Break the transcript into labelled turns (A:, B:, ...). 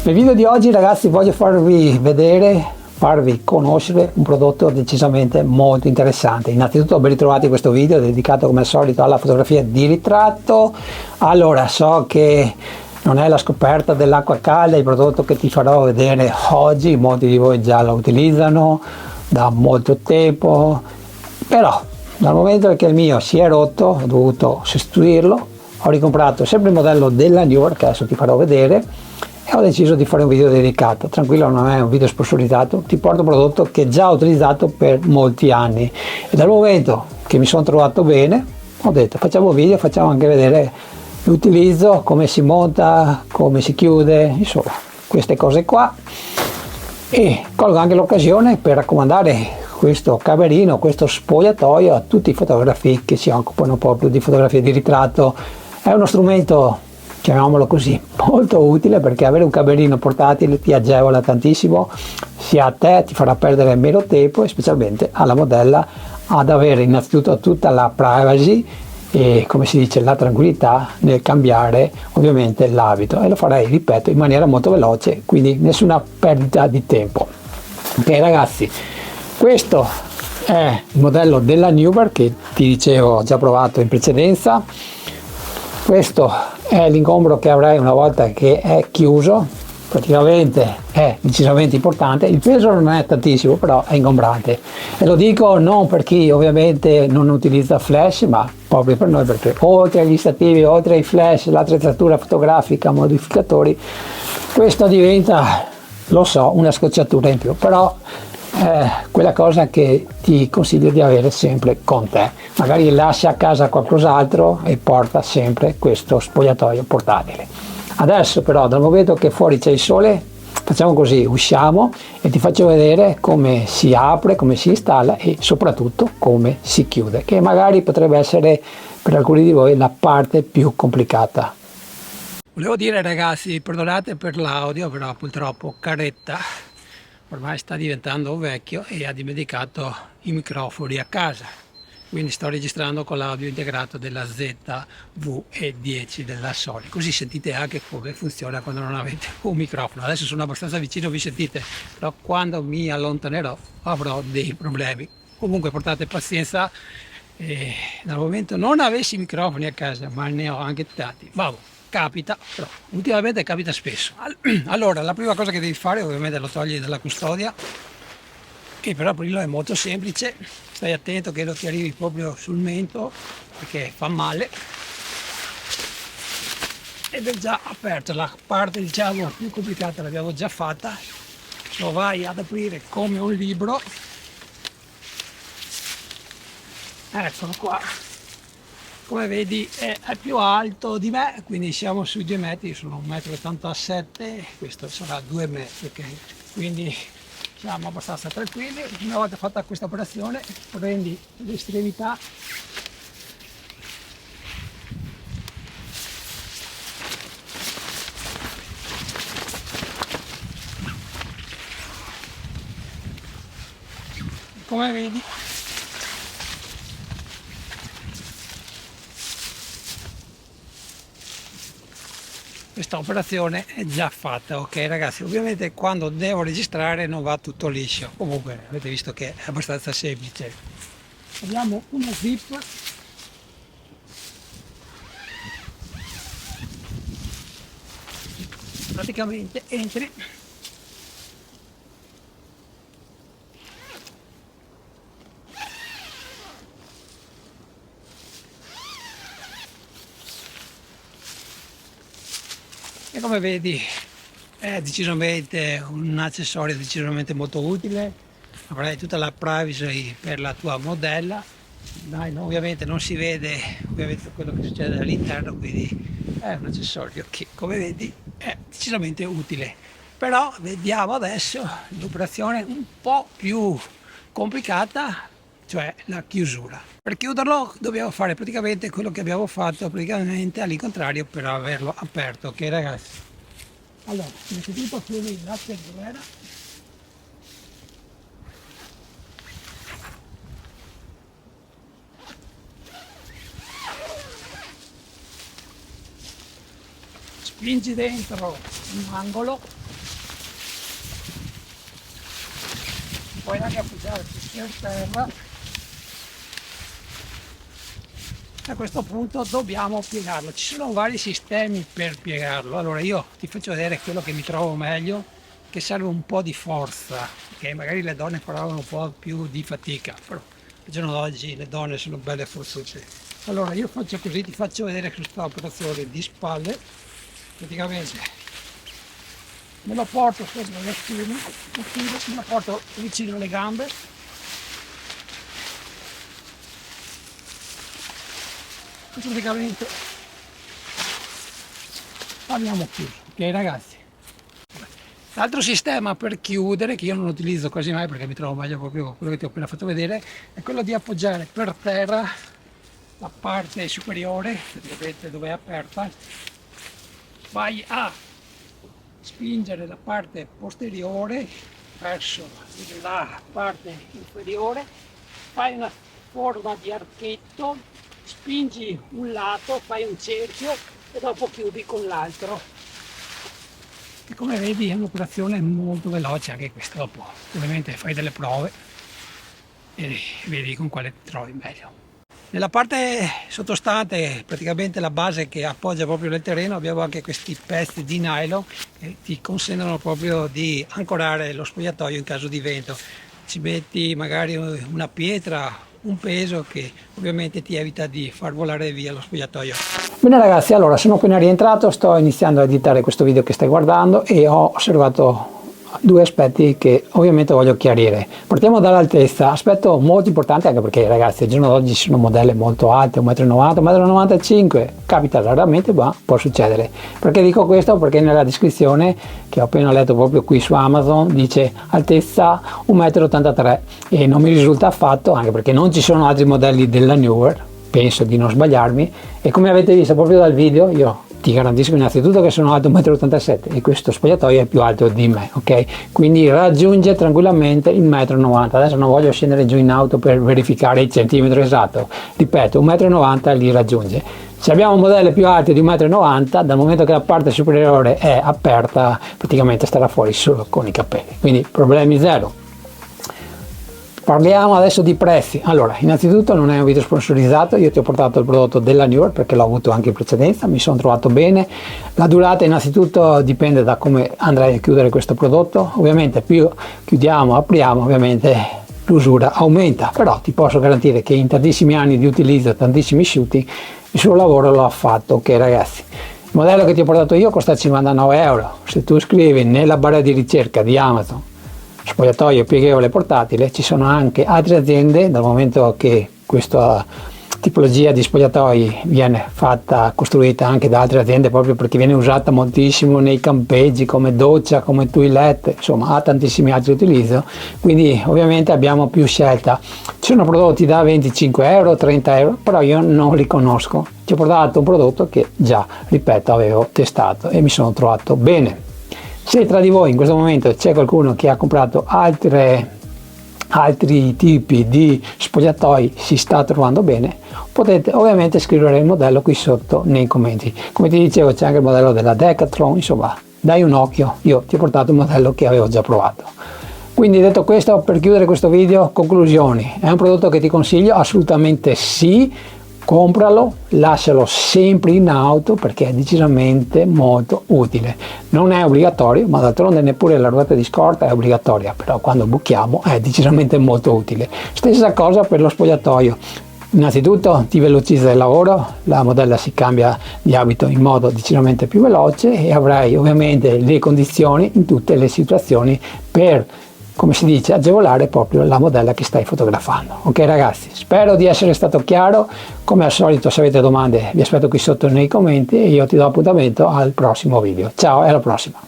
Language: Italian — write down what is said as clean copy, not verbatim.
A: Nel video di oggi, ragazzi, voglio farvi conoscere un prodotto decisamente molto interessante. Innanzitutto ben ritrovati, questo video dedicato come al solito alla fotografia di ritratto. Allora, so che non è la scoperta dell'acqua calda il prodotto che ti farò vedere oggi, molti di voi già lo utilizzano da molto tempo, però dal momento che il mio si è rotto ho dovuto sostituirlo, ho ricomprato sempre il modello della Newer che adesso ti farò vedere e ho deciso di fare un video dedicato. Tranquillo, non è un video sponsorizzato, ti porto un prodotto che già ho utilizzato per molti anni e dal momento che mi sono trovato bene ho detto facciamo un video, facciamo anche vedere l'utilizzo, come si monta, come si chiude, insomma queste cose qua, e colgo anche l'occasione per raccomandare questo camerino, questo spogliatoio a tutti i fotografi che si occupano proprio di fotografia di ritratto. È uno strumento, chiamiamolo così, molto utile, perché avere un camerino portatile ti agevola tantissimo, sia a te, ti farà perdere meno tempo e specialmente alla modella ad avere innanzitutto tutta la privacy e, come si dice, la tranquillità nel cambiare ovviamente l'abito, e lo farei, ripeto, in maniera molto veloce, quindi nessuna perdita di tempo. Ok ragazzi, questo è il modello della Newer che ti dicevo ho già provato in precedenza. Questo è l'ingombro che avrai una volta che è chiuso, praticamente è decisamente importante, il peso non è tantissimo però è ingombrante, e lo dico non per chi ovviamente non utilizza flash, ma proprio per noi, perché oltre agli stativi, oltre ai flash, l'attrezzatura fotografica, modificatori, questo diventa, lo so, una scocciatura in più, però quella cosa che ti consiglio di avere sempre con te. Magari lascia a casa qualcos'altro e porta sempre questo spogliatoio portatile. Adesso però, dal momento che fuori c'è il sole, facciamo così, usciamo e ti faccio vedere come si apre, come si installa e soprattutto come si chiude, che magari potrebbe essere per alcuni di voi la parte più complicata. Volevo dire ragazzi, perdonate per l'audio, però purtroppo Caretta ormai sta diventando vecchio e ha dimenticato i microfoni a casa, quindi sto registrando con l'audio integrato della ZV-E10 della Sony, così sentite anche come funziona quando non avete un microfono. Adesso sono abbastanza vicino, vi sentite, però quando mi allontanerò avrò dei problemi. Comunque portate pazienza, dal momento non avessi microfoni a casa, ma ne ho anche tanti, vabbè. Capita, però ultimamente capita spesso. Allora, la prima cosa che devi fare ovviamente lo togli dalla custodia, che per aprirlo è molto semplice, stai attento che lo ti arrivi proprio sul mento perché fa male, ed è già aperto. La parte diciamo più complicata l'abbiamo già fatta, lo vai ad aprire come un libro, eccolo qua. Come vedi è più alto di me, quindi siamo sui 2 metri, sono 1,87 m, questo sarà 2 metri, ok? Quindi siamo abbastanza tranquilli. Una volta fatta questa operazione prendi l'estremità come vedi. Questa operazione è già fatta, ok ragazzi? Ovviamente quando devo registrare non va tutto liscio, comunque avete visto che è abbastanza semplice. Abbiamo una zip praticamente entri e come vedi è decisamente un accessorio decisamente molto utile, avrai tutta la privacy per la tua modella. Dai, no, ovviamente non si vede ovviamente quello che succede all'interno, quindi è un accessorio che come vedi è decisamente utile. Però vediamo adesso l'operazione un po' più complicata, cioè la chiusura. Per chiuderlo dobbiamo fare praticamente quello che abbiamo fatto praticamente all'incontrario per averlo aperto, ok ragazzi? Allora, innanzitutto chiudi la serrera, spingi dentro un angolo, puoi anche appoggiare per terra. A questo punto dobbiamo piegarlo, ci sono vari sistemi per piegarlo. Allora io ti faccio vedere quello che mi trovo meglio, che serve un po' di forza, che magari le donne faranno un po' più di fatica, però al giorno d'oggi le donne sono belle forzose. Allora io faccio così, ti faccio vedere questa operazione di spalle. Praticamente me lo porto sopra la schiena, me lo porto vicino alle gambe, e praticamente abbiamo chiuso. Ok ragazzi, l'altro sistema per chiudere, che io non utilizzo quasi mai perché mi trovo meglio proprio quello che ti ho appena fatto vedere, è quello di appoggiare per terra la parte superiore, vedete dove è aperta, vai a spingere la parte posteriore verso la parte inferiore, fai una forma di archetto, spingi un lato, fai un cerchio e dopo chiudi con l'altro. E come vedi è un'operazione molto veloce anche questa. Dopo ovviamente fai delle prove e vedi con quale ti trovi meglio. Nella parte sottostante, praticamente la base che appoggia proprio nel terreno, abbiamo anche questi pezzi di nylon che ti consentono proprio di ancorare lo spogliatoio in caso di vento. Ci metti magari una pietra, un peso che ovviamente ti evita di far volare via lo spogliatoio. Bene ragazzi, allora sono appena rientrato, sto iniziando a editare questo video che stai guardando e ho osservato due aspetti che ovviamente voglio chiarire. Partiamo dall'altezza, aspetto molto importante anche perché ragazzi al giorno d'oggi ci sono modelle molto alte, 1,90 m, 1,95 m, capita raramente ma può succedere. Perché dico questo? Perché nella descrizione che ho appena letto proprio qui su Amazon dice altezza 1,83 m e non mi risulta affatto, anche perché non ci sono altri modelli della Neewer, penso di non sbagliarmi, e come avete visto proprio dal video io ti garantisco innanzitutto che sono alto 1,87 m e questo spogliatoio è più alto di me, ok? Quindi raggiunge tranquillamente il 1,90 m. Adesso non voglio scendere giù in auto per verificare il centimetro esatto, ripeto 1,90 m li raggiunge. Se abbiamo modelle più alte di 1,90 m, dal momento che la parte superiore è aperta praticamente starà fuori solo con i capelli, quindi problemi zero. Parliamo adesso di prezzi. Allora, innanzitutto non è un video sponsorizzato, io ti ho portato il prodotto della Neewer perché l'ho avuto anche in precedenza, mi sono trovato bene. La durata innanzitutto dipende da come andrai a chiudere questo prodotto, ovviamente più chiudiamo, apriamo, ovviamente l'usura aumenta, però ti posso garantire che in tantissimi anni di utilizzo, tantissimi shooting, il suo lavoro lo ha fatto, ok ragazzi. Il modello che ti ho portato io costa 59 €, se tu scrivi nella barra di ricerca di Amazon spogliatoio pieghevole portatile, ci sono anche altre aziende, dal momento che questa tipologia di spogliatoi viene costruita anche da altre aziende proprio perché viene usata moltissimo nei campeggi come doccia, come toilet, insomma ha tantissimi altri utilizzi, quindi ovviamente abbiamo più scelta. Ci sono prodotti da 25 €, 30 €, però io non li conosco. Ci ho portato un prodotto che già, ripeto, avevo testato e mi sono trovato bene. Se tra di voi in questo momento c'è qualcuno che ha comprato altri tipi di spogliatoi, si sta trovando bene, potete ovviamente scrivere il modello qui sotto nei commenti. Come ti dicevo c'è anche il modello della Decathlon, insomma dai un occhio, io ti ho portato un modello che avevo già provato. Quindi detto questo, per chiudere questo video, conclusioni, è un prodotto che ti consiglio? Assolutamente sì. Compralo, lascialo sempre in auto perché è decisamente molto utile. Non è obbligatorio, ma d'altronde neppure la ruota di scorta è obbligatoria, però quando buchiamo è decisamente molto utile. Stessa cosa per lo spogliatoio. Innanzitutto ti velocizza il lavoro, la modella si cambia di abito in modo decisamente più veloce e avrai ovviamente le condizioni in tutte le situazioni per, come si dice, agevolare proprio la modella che stai fotografando. Ok ragazzi, spero di essere stato chiaro. Come al solito, se avete domande vi aspetto qui sotto nei commenti e io ti do appuntamento al prossimo video. Ciao e alla prossima.